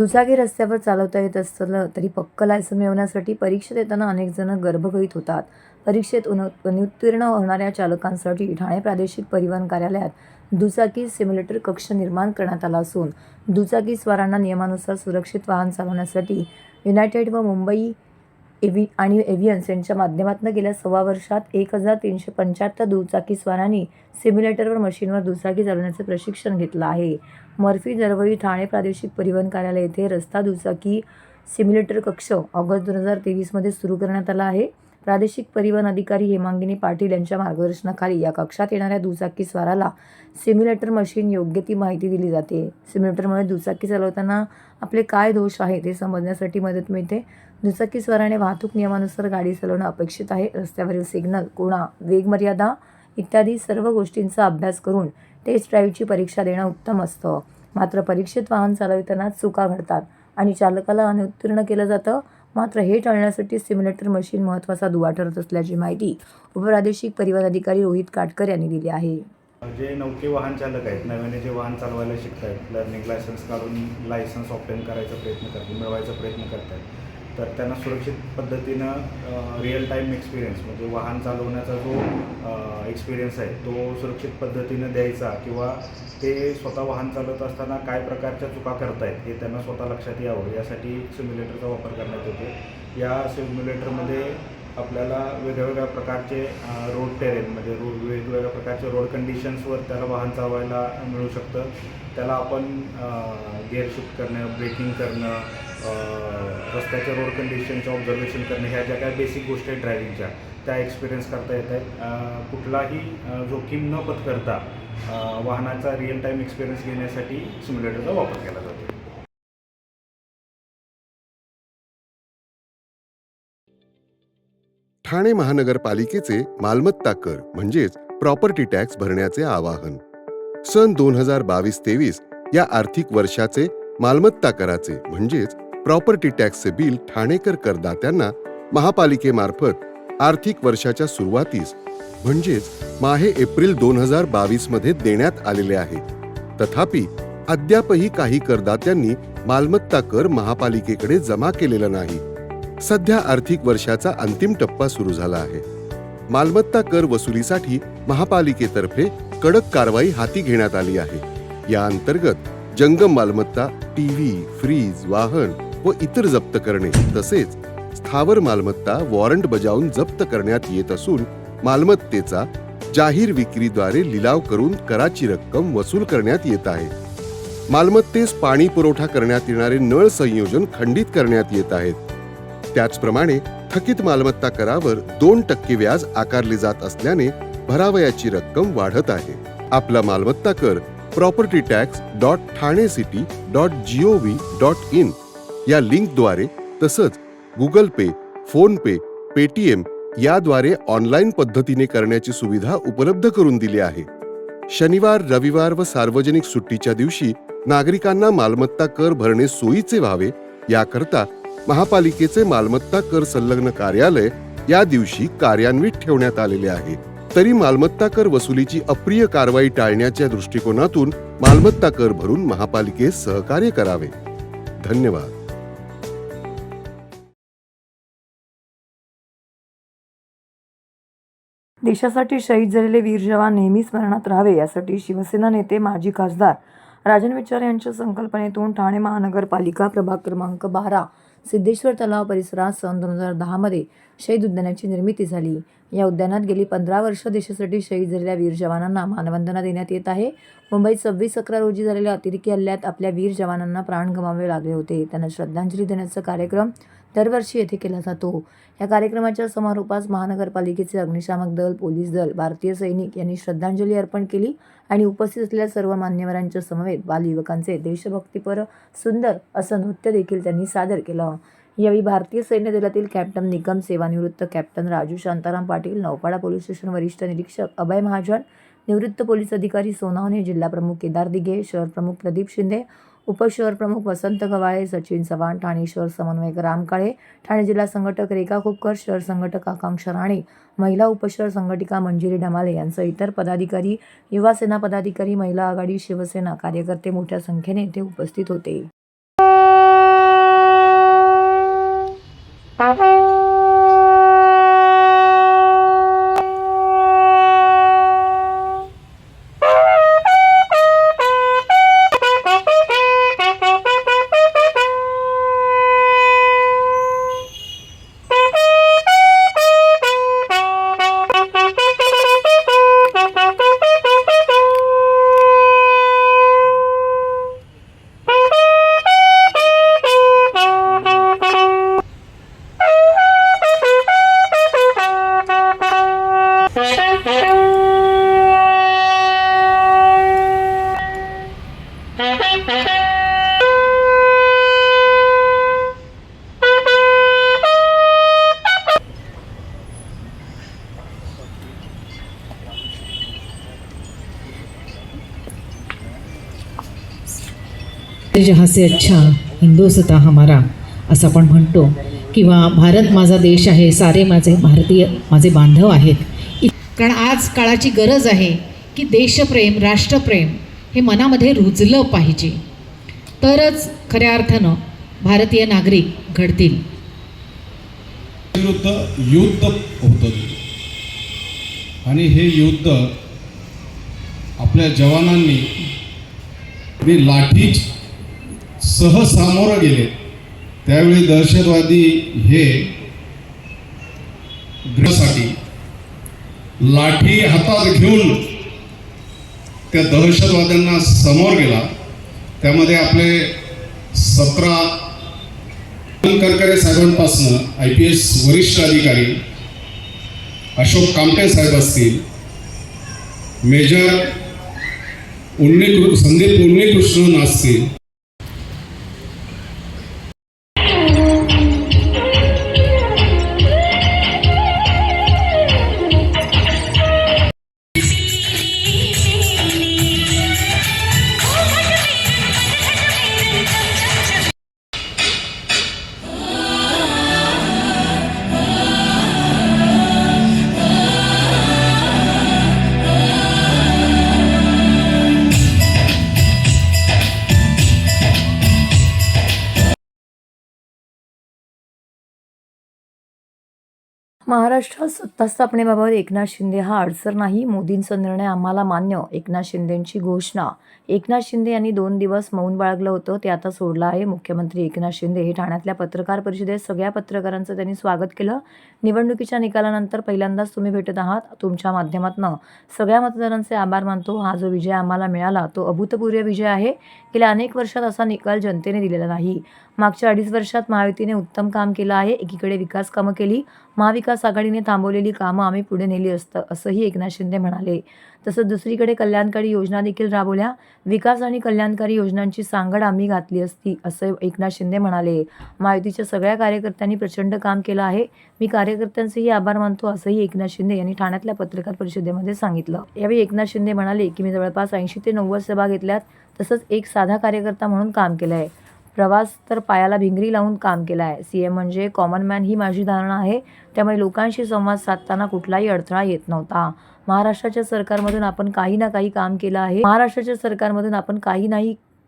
दुचाकी रस्त्यावर चालवता येत असलं तरी पक्क लायसन मिळवण्यासाठी परीक्षा देताना अनेक जण गर्भगृहीत होतात. परीक्षेत अनुत्तीर्ण होणाऱ्या चालकांसाठी ठाणे प्रादेशिक परिवहन कार्यालयात दुचाकी सिम्युलेटर कक्ष निर्माण करण्यात आला असून दुचाकी स्वारांना नियमानुसार सुरक्षित वाहन चालवण्यासाठी युनायटेड व मुंबई आणि एव्हियन्स यांच्या माध्यमातून गेल्या 6 वर्षात 1375 दुचाकी स्वारांनी सिम्युलेटरवर मशीनवर दुचाकी चालवण्याचे प्रशिक्षण घेतलं आहे. मर्फी जरवळी ठाणे प्रादेशिक परिवहन कार्यालय येथे रस्ता दुचाकी सिम्युलेटर कक्ष ऑगस्ट 2023 मध्ये सुरू करण्यात आला आहे. प्रादेशिक परिवहन अधिकारी हेमांगिनी पाटील यांच्या मार्गदर्शनाखाली या कक्षात येणाऱ्या दुचाकी स्वाराला सिम्युलेटर मशीन योग्य ती माहिती दिली जाते. सिम्युलेटरमुळे दुचाकी चालवताना आपले काय दोष आहेत हे समजण्यासाठी मदत मिळते. दुचाकी स्वाराने वाहतूक नियमानुसार गाडी चालवणं अपेक्षित आहे. रस्त्यावरील सिग्नल, खुणा, वेगमर्यादा इत्यादी सर्व गोष्टींचा अभ्यास करून टेस्ट ड्राईव्हची परीक्षा देणं उत्तम असतं. मात्र परीक्षेत वाहन चालवताना चुका घडतात आणि चालकाला अनुत्तीर्ण केलं जातं. मात्र हे टाळण्यासाठी सिम्युलेटर मशीन महत्त्वाचा दुवा ठरत असल्याची माहिती उपप्रादेशिक परिवहन अधिकारी रोहित काटकर यांनी दिली आहे. जे नौके वाहन चालक आहेत, नव्याने जे वाहन चालवायला शिकत आहेत, लर्निंग लायसन्स काढून लायसन्स ऑब्टेन करायचा प्रयत्न मिळवायचा प्रयत्न करत आहेत, तर त्यांना सुरक्षित पद्धतीनं रिअल टाईम एक्सपिरियन्स म्हणजे वाहन चालवण्याचा जो एक्सपिरियन्स आहे तो सुरक्षित पद्धतीनं द्यायचा किंवा ते स्वतः वाहन चालवत असताना काय प्रकारच्या चुका करतायत हे त्यांना स्वतः लक्षात यावं यासाठी सिम्युलेटरचा वापर करण्यात येतो. या सिम्युलेटरमध्ये आपल्याला वेगवेगळ्या प्रकारचे रोड टेरेन म्हणजे वेगवेगळ्या प्रकारचे रोड कंडिशन्सवर त्याला वाहन चालवायला मिळू शकतं. त्याला आपण गिअर शिफ्ट करणं, ब्रेकिंग करणं, रस्त्याच्या रोड कंडिशनचं ऑब्झर्वेशन करणं, ह्या ज्या काही बेसिक गोष्टी आहेत ड्रायव्हिंगच्या त्या एक्सपिरियन्स करता येत आहेत. कुठलाही जोखीम न पत्करता वाहनाचा रिअल टाईम एक्सपिरियन्स घेण्यासाठी सिम्युलेटरचा वापर केला जातो. ठाणे महानगरपालिकेचे मालमत्ता कर म्हणजेच प्रॉपर्टी टॅक्स भरण्याचे आवाहन. सन 2022-23 या आर्थिक वर्षाचे मालमत्ता कराचे म्हणजेच प्रॉपर्टी टॅक्सचे बिल ठाणेकर करदात्यांना महापालिकेमार्फत आर्थिक वर्षाच्या सुरुवातीस म्हणजेच माहे एप्रिल 2022 मध्ये देण्यात आलेले आहे. तथापि अद्यापही काही करदात्यांनी मालमत्ता कर महापालिकेकडे जमा केलेला नाही. सध्या आर्थिक वर्षाचा अंतिम टप्पा सुरू झाला आहे. मालमत्ता कर वसुलीसाठी महापालिकेतर्फे कडक कारवाई हाती घेण्यात आली आहे. या अंतर्गत जंगम मालमत्ता, टीव्ही, फ्रीज, वाहन व इतर जप्त करणे तसेच स्थावर मालमत्ता वॉरंट बजावून जप्त करण्यात येत असून मालमत्तेचा जाहीर विक्रीद्वारे लिलाव करून कराची रक्कम वसूल करण्यात येत आहे. मालमत्तेस पाणी पुरवठा करण्यात येणारे नळ संयोजन खंडित करण्यात येत आहेत. त्याचप्रमाणे थकीत मालमत्ता करावर 2% व्याज आकारले जात असल्याने भरावयाची रक्कम वाढत आहे. आपला मालमत्ता कर propertytax.thanecity.gov.in या लिंकद्वारे तसंच गुगल पे, फोन पे, पेटीएम याद्वारे ऑनलाईन पद्धतीने करण्याची सुविधा उपलब्ध करून दिली आहे. शनिवार, रविवार व सार्वजनिक सुट्टीच्या दिवशी नागरिकांना मालमत्ता कर भरणे सोयीचे व्हावे याकरता महापालिकेचे मालमत्ता कर संलग्न कार्यालय या दिवशी कार्यान्वित ठेवण्यात आलेले आहे. तरी मालमत्ता कर वसुलीची अप्रिय कारवाई टाळण्याच्या दृष्टिकोनातून मालमत्ता कर भरून महापालिकेस सहकार्य करावे. धन्यवाद. देशासाठी शहीद झालेले वीर जवान नेहमी स्मरणात राहावे यासाठी शिवसेना नेते माजी खासदार राजन विचारे यांच्या संकल्पनेतून ठाणे महानगरपालिका प्रभाग क्रमांक 12 सिद्धेश्वर तलाव परिसरात सन 2010 मध्ये शहीद उद्यानाची निर्मिती झाली. या उद्यानात गेली 15 वर्ष देशासाठी शहीद झालेल्या वीर जवानांना मानवंदना देण्यात येत आहे. मुंबईत 26/11 रोजी झालेल्या अतिरेकी हल्ल्यात आपल्या वीर जवानांना प्राण गमावे लागले होते. त्यांना श्रद्धांजली देण्याचा कार्यक्रम दरवर्षी येथे केला जातो. या कार्यक्रमाच्या समारोपास महानगरपालिकेचे अग्निशामक दल, पोलीस दल, भारतीय सैनिक यांनी श्रद्धांजली अर्पण केली आणि उपस्थित असलेल्या सर्व मान्यवरांच्या समवेत बालयुवकांचे देशभक्तीपर सुंदर असं नृत्य देखील त्यांनी सादर केलं. यावेळी भारतीय सैन्य दलातील कॅप्टन निकम, सेवानिवृत्त captain Raju Shantaram Patil, Naupada police station वरिष्ठ निरीक्षक अभय महाजन, निवृत्त पोलीस अधिकारी सोनावणे, जिल्हा प्रमुख केदार दिघे, शहर प्रमुख प्रदीप शिंदे, उपशहर प्रमुख वसंत गवाळे, सचिन चव्हाण, ठाणे शहर समन्वयक राम काळे, ठाणे जिल्हा संघटक रेखा खोपकर, शहर संघटक आकांक्षा राणे, महिला उपशहर संघटिका मंजिरी ढमाले यांसह इतर पदाधिकारी, युवा सेना पदाधिकारी, महिला आघाडी, शिवसेना कार्यकर्ते मोठ्या संख्येने येथे उपस्थित होते. जहाँ से अच्छा हिंदुस्तान हमारा असं आपण म्हणतो, किंवा भारत माझा देश आहे, सारे माझे भारतीय माझे बांधव आहेत. कारण आज काळाची गरज आहे की देशप्रेम, राष्ट्रप्रेम हे मनामध्ये रुजलं पाहिजे, तरच खऱ्या अर्थानं भारतीय नागरिक घडतील. विरुद्ध युद्ध होतं आणि हे युद्ध आपल्या जवानांनी लाठी सह सामोरं गेले. त्यावेळी दहशतवादी हे गृहासाठी लाठी हातात घेऊन त्या दहशतवाद्यांना समोर गेला. त्यामध्ये आपले 17 करकरे साहेबांपासून IPS वरिष्ठ अधिकारी अशोक कामटे साहेब असतील, मेजर संदीप उन्नीकृष्णन असतील, महाराष्ट्रात सत्ता स्थापनेबाबत एकनाथ शिंदे हा अडसर नाही, मोदींचा निर्णय आम्हाला मान्य. एकनाथ शिंदेंची घोषणा. एकनाथ शिंदे यांनी 2 दिवस मौन बाळगलं होतं, ते आता सोडलं आहे. मुख्यमंत्री एकनाथ शिंदे हे ठाण्यातल्या पत्रकार परिषदेत सगळ्या पत्रकारांचं त्यांनी स्वागत केलं. निवडणुकीच्या निकालानंतर पहिल्यांदाच तुम्ही भेटत आहात. तुमच्या माध्यमातून सगळ्या मतदारांचे आभार मानतो. हा जो विजय आम्हाला मिळाला तो अभूतपूर्व विजय आहे. गेल्या अनेक वर्षात असा निकाल जनतेने दिलेला नाही. मागच्या 2.5 वर्षात महायुतीने उत्तम काम केलं आहे. एकीकडे विकास कामं केली, महाविकास आघाडीने थांबवलेली कामं आम्ही पुढे नेली असंही एकनाथ शिंदे म्हणाले. तसंच दुसरीकडे कल्याणकारी योजना देखील राबवल्या. विकास आणि कल्याणकारी योजनांची सांगड आम्ही घातली असती असं एकनाथ शिंदे म्हणाले. महायुतीच्या सगळ्या कार्यकर्त्यांनी प्रचंड काम केलं आहे. मी कार्यकर्त्यांचेही आभार मानतो असंही एकनाथ शिंदे यांनी ठाण्यातल्या पत्रकार परिषदेमध्ये सांगितलं. यावेळी एकनाथ शिंदे म्हणाले की मी जवळपास 80 ते 90 सभा घेतल्यात. तसंच एक साधा कार्यकर्ता म्हणून काम केलं आहे. प्रवास तर पायाला भिंगरी लावून काम केलं आहे. CM म्हणजे कॉमन मॅन ही माझी धारणा आहे. त्यामुळे लोकांशी संवाद साधताना कुठलाही अडथळा येत नव्हता. महाराष्ट्राच्या सरकारमधून आपण काही ना काही काम केलं आहे. महाराष्ट्राच्या सरकारमधून आपण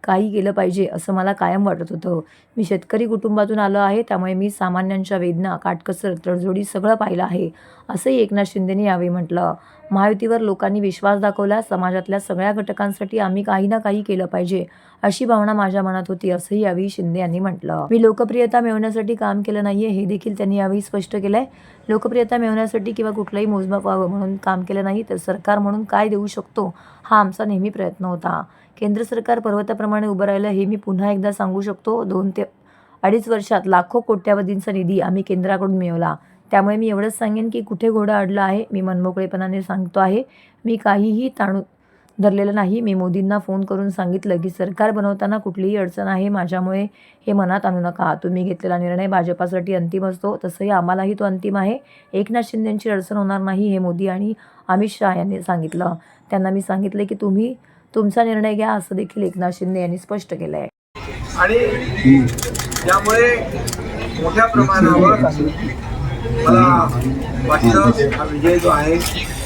काही केलं पाहिजे असं मला कायम वाटत होतं. मी शेतकरी कुटुंबातून आलो आहे, त्यामुळे मी सामान्यांच्या वेदना, काटकसर, तडजोडी सगळं पाहिलं आहे असंही एकनाथ शिंदेंनी यावेळी म्हटलं. महायुतीवर लोकांनी विश्वास दाखवला. समाजातल्या सगळ्या घटकांसाठी आम्ही काही ना काही केलं पाहिजे अशी भावना माझ्या मनात होती असंही यावेळी शिंदे यांनी म्हटलं. मी लोकप्रियता मिळवण्यासाठी काम केलं नाहीये हे देखील त्यांनी यावेळी स्पष्ट केलंय. लोकप्रियता मिळवण्यासाठी किंवा कुठलाही मोजमाप व्हावं म्हणून काम केलं नाही, तर सरकार म्हणून काय देऊ शकतो हा आमचा नेहमी प्रयत्न होता. केंद्र सरकार पर्वताप्रमाणे उभं राहिलं हे मी पुन्हा एकदा सांगू शकतो. 2 ते 2.5 वर्षात लाखो कोट्यावधींचा निधी आम्ही केंद्राकडून मिळवला. त्यामुळे मी एवढंच सांगेन की कुठे घोडा अडला आहे. मी मनमोकळेपणाने सांगतो आहे. मी काहीही ताणून धरलेलं नाही. मी मोदींना फोन करून सांगितलं की सरकार बनवताना कुठलीही अडचण आहे माझ्यामुळे हे मनात आणू नका. तुम्ही घेतलेला निर्णय भाजपासाठी अंतिम असतो, तसंही आम्हालाही तो अंतिम आहे. एकनाथ शिंदेंची अडचण होणार नाही हे मोदी आणि अमित शहा यांनी सांगितलं. त्यांना मी सांगितले की तुम्ही तुमचा निर्णय घ्या असं देखील एकनाथ शिंदे यांनी स्पष्ट केलं आहे. आणि त्यामुळे मोठ्या प्रमाणावर मला वाटतं हा विजय जो आहे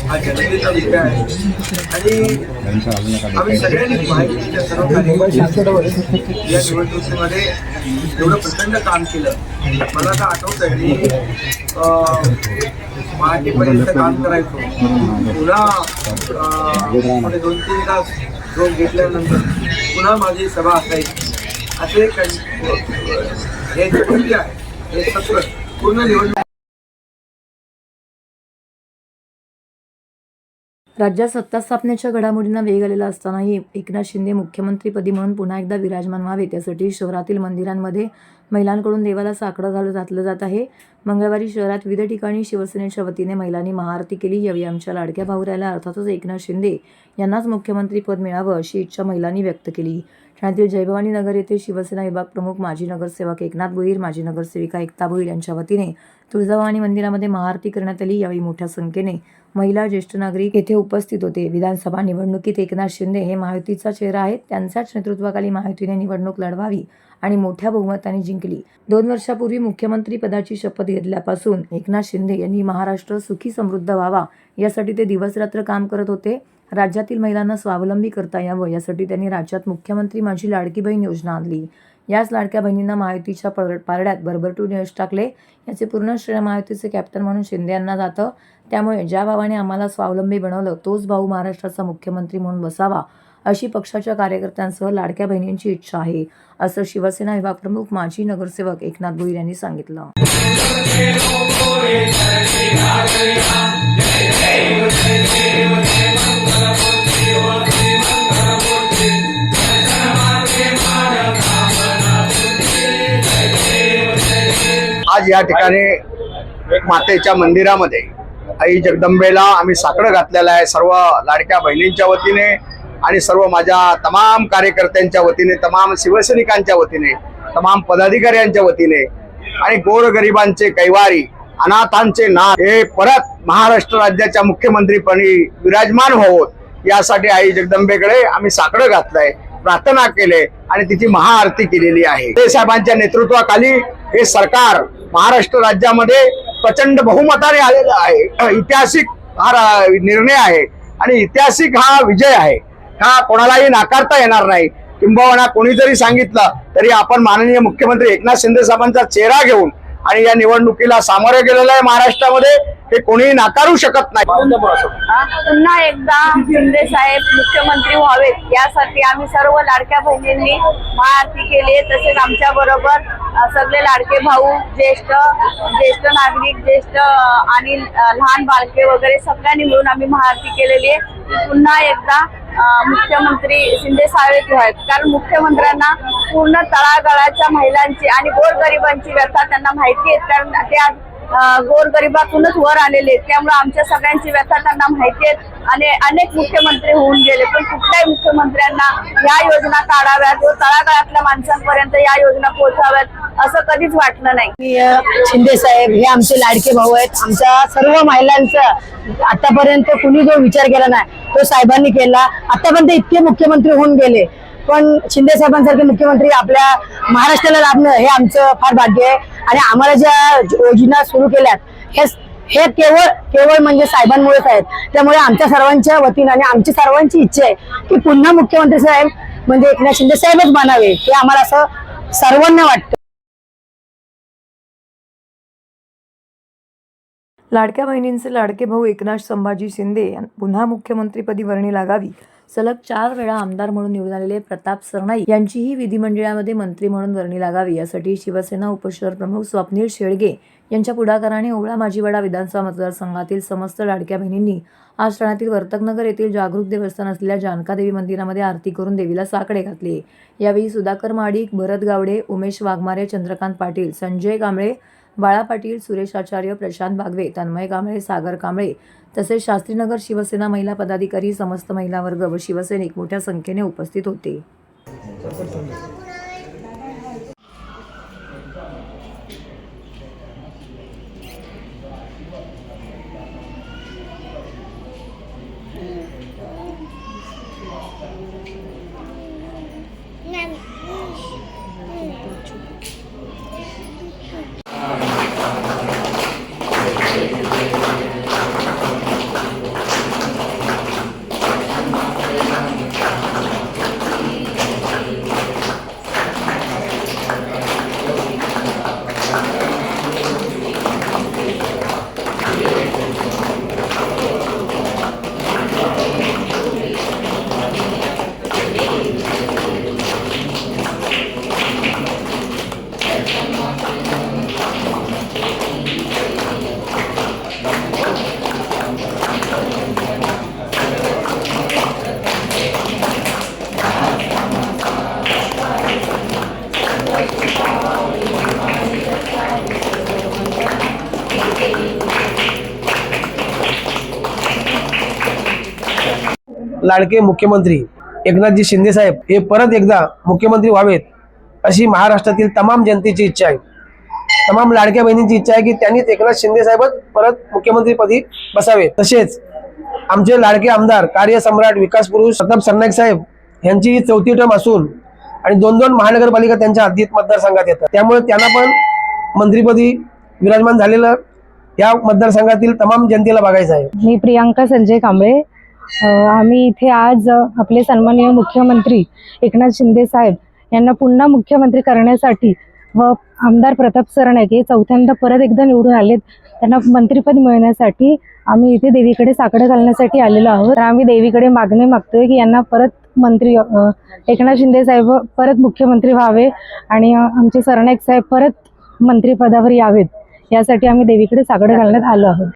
हा जनतेचा विजय आहे आणि आम्ही सगळ्यांनी महायुतीच्या सर्व कार्यकर्त्यांनी या निवडणुकीमध्ये एवढं प्रचंड काम केलं. मला तर आठवत आहे मी पहाटेपर्यंत काम करायचो. पुन्हा 2-3 तास झोप घेतल्यानंतर पुन्हा माझी सभा असायची. असे हे जे कृती आहे हे सत्र पूर्ण निवडणूक. राज्यात सत्ता स्थापनेच्या घडामोडींना वेग आलेला असतानाही एकनाथ शिंदे मुख्यमंत्रीपदी म्हणून पुन्हा एकदा विराजमान व्हावे त्यासाठी शहरातील मंदिरांमध्ये महिलांकडून देवाला साकडं घातलं जात आहे. मंगळवारी शहरात विविध ठिकाणी शिवसेनेच्या वतीने महिलांनी महाआरती केली. यावेळी आमच्या लाडक्या भाऊरायाला अर्थातच एकनाथ शिंदे यांनाच मुख्यमंत्रीपद मिळावं अशी इच्छा महिलांनी व्यक्त केली. ठाण्यातील जयभवानी नगर येथे शिवसेना विभाग प्रमुख माजी नगरसेवक एकनाथ भोईर, माजी नगरसेविका एकता भोईर यांच्या वतीने तुळजाभवानी मंदिरामध्ये महाआरती करण्यात आली. यावेळी मोठ्या संख्येने महिला, ज्येष्ठ नागरिक येथे उपस्थित होते. विधानसभा निवडणुकीत एकनाथ शिंदे हे महायुतीचा चेहरा आहेत. त्यांच्याच नेतृत्वाखाली महायुतीने निवडणूक लढवावी आणि मोठ्या बहुमताने जिंकली. 2 वर्षापूर्वी मुख्यमंत्री पदाची शपथ घेतल्यापासून एकनाथ शिंदे यांनी महाराष्ट्र सुखी समृद्ध व्हावा यासाठी ते दिवसरात्र काम करत होते. राज्यातील महिलांना स्वावलंबी करता यावं यासाठी त्यांनी राज्यात मुख्यमंत्री माझी लाडकी बहीण योजना आणली. याच लाडक्या बहिणींना महायुतीच्या पारड्यात भरभरून यश टाकले. याचे पूर्ण श्रेय महायुतीचे कॅप्टन म्हणून शिंदे यांना जातं. त्यामुळे ज्या भावाने आम्हाला स्वावलंबी बनवलं तोच भाऊ महाराष्ट्राचा मुख्यमंत्री म्हणून बसावा अशी पक्षाच्या कार्यकर्त्यांसह लाडक्या बहिणींची इच्छा आहे, असं शिवसेना विभाग प्रमुख माजी नगरसेवक एकनाथ भोईर यांनी सांगितलं. आज या ठिकाणी मातेच्या मंदिरामध्ये आई जगदंबेला आम्ही साकडं घातलेलं आहे. सर्व लाडक्या बहिणींच्या वतीने आणि सर्व माझ्या तमाम कार्यकर्त्यांच्या वतीने, तमाम शिवसैनिकांच्या वतीने, तमाम पदाधिकाऱ्यांच्या वतीने आणि गोरगरिबांचे कैवारी, अनाथांचे नाथ हे परत महाराष्ट्र राज्याच्या मुख्यमंत्रीपदी विराजमान व्हावं यासाठी आई जगदंबेकडे आम्ही साकडं घातलंय, प्रार्थना केले आणि तिची महाआरती केलेली आहे. ते साहेबांच्या नेतृत्वाखाली हे सरकार महाराष्ट्र राज्यामध्ये प्रचंड बहुमताने आलेलं आहे. ऐतिहासिक हा निर्णय आहे आणि ऐतिहासिक हा विजय आहे. हा कोणालाही नाकारता येणार नाही. किंबहुना कोणी जरी सांगितलं तरी आपण माननीय मुख्यमंत्री एकनाथ शिंदे साहेबांचा चेहरा घेऊन आणि या निवडणुकीला सामोरे गेलेलं आहे महाराष्ट्रामध्ये, हे कोणीही नाकारू शकत नाही. पुन्हा एकदा शिंदे साहेब मुख्यमंत्री व्हावेत यासाठी आम्ही सर्व लाडक्या बहिणींनी महाआरती केली. तसेच आमच्या बरोबर सगळे लाडके भाऊ, ज्येष्ठ नागरिक, ज्येष्ठ आणि लहान बालके वगैरे सगळ्यांनी मिळून आम्ही महाआरती केलेली आहे. पुन्हा एकदा मुख्यमंत्री शिंदे साहेब व्हावेत, कारण मुख्यमंत्र्यांना पूर्ण तळागाळाच्या महिलांची आणि गोरगरिबांची व्यथा त्यांना माहिती आहे. कारण ते आज गोरगरिबातूनच वर आलेले आहेत. त्यामुळे आमच्या सगळ्यांची व्यथा त्यांना माहिती आहेत आणि अनेक मुख्यमंत्री होऊन गेले, पण कुठल्याही मुख्यमंत्र्यांना या योजना काढाव्यात व तळागाळातल्या माणसांपर्यंत या योजना पोहोचाव्यात असं कधीच वाटलं नाही. शिंदे साहेब हे आमचे लाडके भाऊ आहेत. आमच्या सर्व महिलांचा आतापर्यंत कुणी जो विचार केला नाही तो साहेबांनी केला. आतापर्यंत इतके मुख्यमंत्री होऊन गेले, पण शिंदे साहेबांसारखे मुख्यमंत्री आपल्या महाराष्ट्राला लाभणं हे आमचं फार भाग्य आहे. आणि आम्हाला ज्या योजना सुरू केल्यात हे केवळ म्हणजे साहेबांमुळेच आहेत. त्यामुळे आमच्या सर्वांच्या वतीनं आणि आमची सर्वांची इच्छा आहे की पुन्हा मुख्यमंत्री साहेब म्हणजे एकनाथ शिंदे साहेबच बनावे, हे आम्हाला असं सर्वांना वाटतं. लाडक्या बहिणींचे लाडके भाऊ एकनाथ संभाजी शिंदे पुन्हा मुख्यमंत्रीपदी वर्णी लागावी. सलग 4 वेळा आमदार म्हणून निवडून आलेले प्रताप सरनाईक यांचीही विधिमंडळामध्ये मंत्री म्हणून वर्णी लागावी यासाठी शिवसेना उपशहर प्रमुख स्वप्नील शेळगे यांच्या पुढाकाराने ओवळा माजीवाडा विधानसभा मतदारसंघातील समस्त लाडक्या बहिणींनी आज ठाण्यातील वर्तकनगर येथील जागृत देवस्थान असलेल्या जानकादेवी मंदिरामध्ये आरती करून देवीला साकडे घातले. यावेळी सुधाकर महाडिक, भरत गावडे, उमेश वाघमारे, चंद्रकांत पाटील, संजय कांबळे, बाळा पाटील, सुरेश आचार्य, प्रशांत बागवे, तन्मय कांबळे, सागर कांबळे तसेच शास्त्रीनगर शिवसेना महिला पदाधिकारी, समस्त महिला वर्ग व शिवसैनिक मोठ्या संख्येने उपस्थित होते. लाडके मुख्यमंत्री एकनाथजी शिंदे साहेब हे परत एकदा मुख्यमंत्री व्हावेत अशी महाराष्ट्रातील तमाम जनतेची इच्छा आहे. तमाम लाडक्या बहिणींची इच्छा आहे की त्यांनीच एकनाथ शिंदे साहेबच परत मुख्यमंत्रीपदी बसावे. तसेच आमचे लाडके आमदार कार्यसम्राट विकास पुरुष प्रताप सरनाईक साहेब यांची ही 4थी टर्म असून आणि 2 महानगरपालिका त्यांच्या हद्दीत मतदारसंघात येतात. त्यामुळे त्यांना पण मंत्रीपदी विराजमान झालेलं या मतदारसंघातील तमाम जनतेला बघायचं आहे. मी प्रियांका संजय कांबळे. आम्ही इथे आज आपले सन्माननीय मुख्यमंत्री एकनाथ शिंदे साहेब यांना पुन्हा मुख्यमंत्री करण्यासाठी व आमदार प्रताप सरनाईक हे 4थ्यांदा परत एकदा निवडून आलेत, त्यांना मंत्रिपद मिळण्यासाठी आम्ही इथे देवीकडे साकडं घालण्यासाठी आलेलो आहोत. तर आम्ही देवीकडे मागणी मागतोय की यांना परत मंत्री एकनाथ शिंदे साहेब परत मुख्यमंत्री व्हावे आणि आमचे सरनाईक साहेब परत मंत्रिपदावर यावेत, यासाठी आम्ही देवीकडे साकडं घालण्यात आलो आहोत.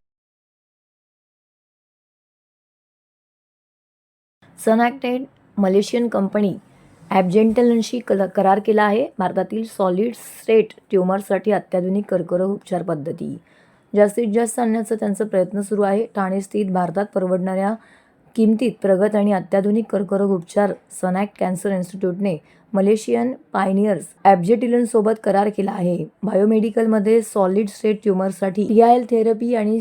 सनॅक्टेड मलेशियन कंपनी ॲबजेंटलशी करार केला आहे. भारतातील सॉलिड स्टेट ट्युमरसाठी अत्याधुनिक कर्करोग उपचार पद्धती जास्तीत जास्त आणण्याचा त्यांचा प्रयत्न सुरू आहे. ठाणे स्थित भारतात परवडणाऱ्या किमतीत प्रगत आणि अत्याधुनिक कर्करोग उपचार सनॅक्ट कॅन्सर इन्स्टिट्यूटने मलेशियन पायनियर्स ॲबजेटिलनसोबत करार केला आहे. बायोमेडिकलमध्ये सॉलिड स्टेट ट्युमरसाठी PIL थेरपी आणि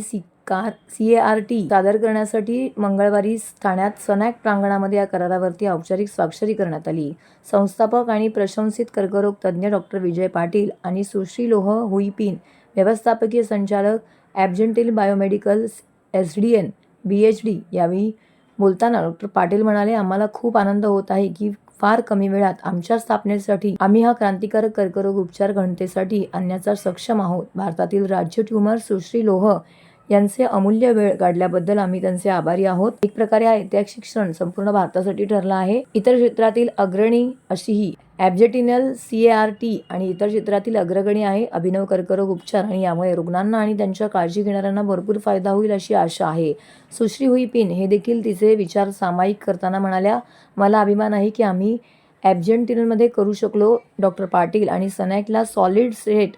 CAR-T सादर करण्यासाठी मंगळवारी ठाण्यात सनॅक्ट प्रांगणामध्ये या करारावरती औपचारिक स्वाक्षरी करण्यात आली. संस्थापक आणि प्रशंसित कर्करोग तज्ज्ञ डॉक्टर विजय पाटील आणि सुश्री लोह हुईपिन व्यवस्थापकीय संचालक ॲबजेंटिल बायोमेडिकल SDN BHD यावेळी बोलताना डॉक्टर पाटील म्हणाले, आम्हाला खूप आनंद होत आहे की फार कमी वेळात आमच्या स्थापनेसाठी आम्ही हा क्रांतिकारक कर्करोग उपचार घनतेसाठी आणण्याचा सक्षम आहोत. भारतातील राज्य ट्युमर सुश्री लोह यांचे अमूल्य वेळ काढल्याबद्दल आम्ही त्यांचे आभारी आहोत. एक प्रकारे हा ऐतिहासिक क्षण संपूर्ण भारतासाठी ठरला आहे. इतर क्षेत्रातील अग्रणी अशी ही ॲबजेटिनल CAR-T आणि इतर क्षेत्रातील अग्रगणी आहे. अभिनव कर्करोग उपचार आणि यामुळे रुग्णांना आणि त्यांच्या काळजी घेणाऱ्यांना भरपूर फायदा होईल अशी आशा आहे. सुश्री हुईपिन हे देखील तिचे विचार सामायिक करताना म्हणाल्या, मला अभिमान आहे की आम्ही ॲबजेंटिनलमध्ये करू शकलो. डॉक्टर पाटील आणि सनॅकला सॉलिड स्टेट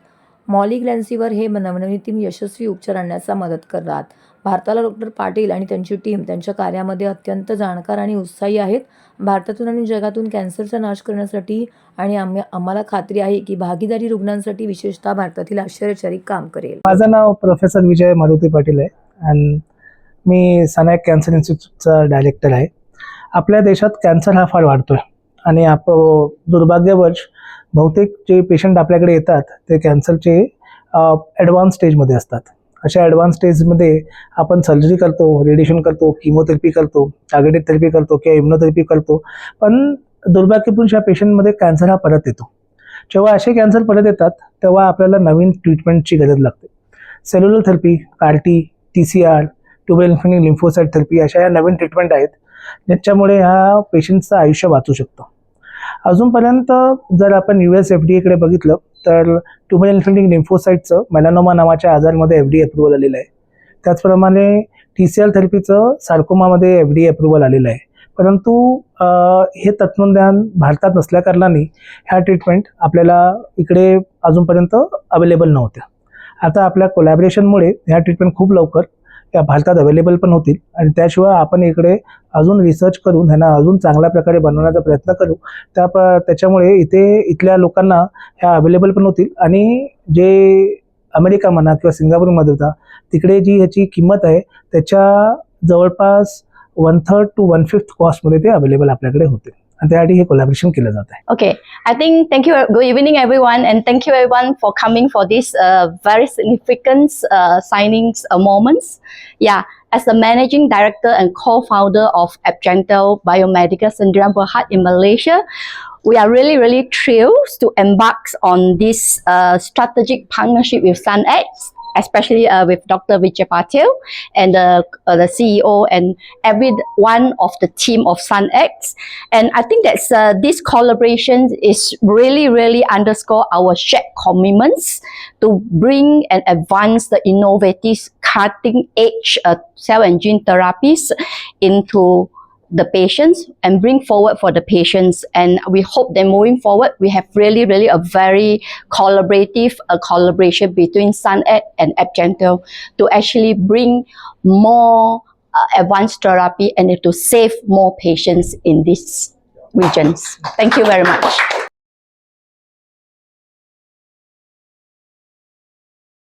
मॉलिग्नन्सीवर हे नवनवीन यशस्वी उपचार आणण्याचा मदत करतात. भारताला डॉक्टर पाटील आणि त्यांची टीम त्यांच्या कार्यामध्ये अत्यंत जाणकार आणि उत्साही आहेत. भारतातून आणि जगातून कॅन्सरचा नाश करण्यासाठी आणि आम्हाला खात्री आहे की भागीदारी रुग्णांसाठी विशेषतः भारतातील आश्चर्यचकित काम करेल. माझं नाव प्रोफेसर विजय मारुती पाटील आहे आणि मी सनॅक कॅन्सर इन्स्टिट्यूटचा डायरेक्टर आहे. आपल्या देशात कॅन्सर हा फार वाढतोय आणि दुर्भाग्यवश बहुतेक जे पेशंट आपल्याकडे येतात ते कॅन्सरचे ॲडव्हान्स स्टेजमध्ये असतात. अशा ॲडव्हान्स स्टेजमध्ये आपण सर्जरी करतो, रेडिएशन करतो, किमोथेरपी करतो, टार्गेटेड थेरपी करतो किंवा इम्युनोथेरपी करतो, पण दुर्भाग्यपूर्ण पेशंटमध्ये कॅन्सर हा परत येतो. जेव्हा असे कॅन्सर परत येतात तेव्हा आपल्याला नवीन ट्रीटमेंटची गरज लागते. सेल्युलर थेरपी, CAR-T, TCR, ट्युबल इन्फिनिंग लिम्फोसाइट थेरपी अशा या नवीन ट्रीटमेंट आहेत ज्याच्यामुळे ह्या पेशंटचं आयुष्य वाचू शकतं. अजूनपर्यंत जर आपण US FDA बघितलं तर ट्युबल इन्फिनिंग लिम्फोसाइटचं मेलानोमा नावाच्या आजारमध्ये FDA अप्रुव्हल आलेलं आहे. त्याचप्रमाणे TCR थेरपीचं सार्कोमामध्ये FDA अप्रुव्हल आलेलं आहे. परंतु हे तत्त्वज्ञान भारतात नसल्याकारणाने ह्या ट्रीटमेंट आपल्याला इकडे अजूनपर्यंत अवेलेबल नव्हत्या. आता आपल्या कोलॅबरेशनमुळे ह्या ट्रीटमेंट खूप लवकर या भारतात अवेलेबल पण होतील आणि त्याशिवाय आपण इकडे अजून रिसर्च करून ह्यांना अजून चांगल्या प्रकारे बनवण्याचा प्रयत्न करू. त्याच्यामुळे इथल्या लोकांना ह्या अवेलेबल पण होतील आणि जे अमेरिका म्हणा किंवा सिंगापूरमध्ये होता तिकडे जी ह्याची किंमत आहे त्याच्या जवळपास 1/3 to 1/5 कॉस्टमध्ये ते अवेलेबल आपल्याकडे होते आणि त्यासाठी हे कोलॅबरेशन केलं जात आहे. Okay, I think thank you. Good evening, everyone, and thank you everyone for coming for this very significant signings moments. Yeah, as the managing director and co-founder of Abgentel Biomedical Sdn Bhd in Malaysia, we are really thrilled to embark on this strategic partnership with SunX, especially with Dr. Vijay Patil and the CEO and every one of the team of SunX. And I think that this collaboration is really underscore our shared commitments to bring and advance the innovative cutting edge cell and gene therapies into the patients and bring forward for the patients. And we hope that moving forward, we have really a very collaborative collaboration between SunX and Abgentel to actually bring more advanced therapy and to save more patients in these regions. Thank you very much.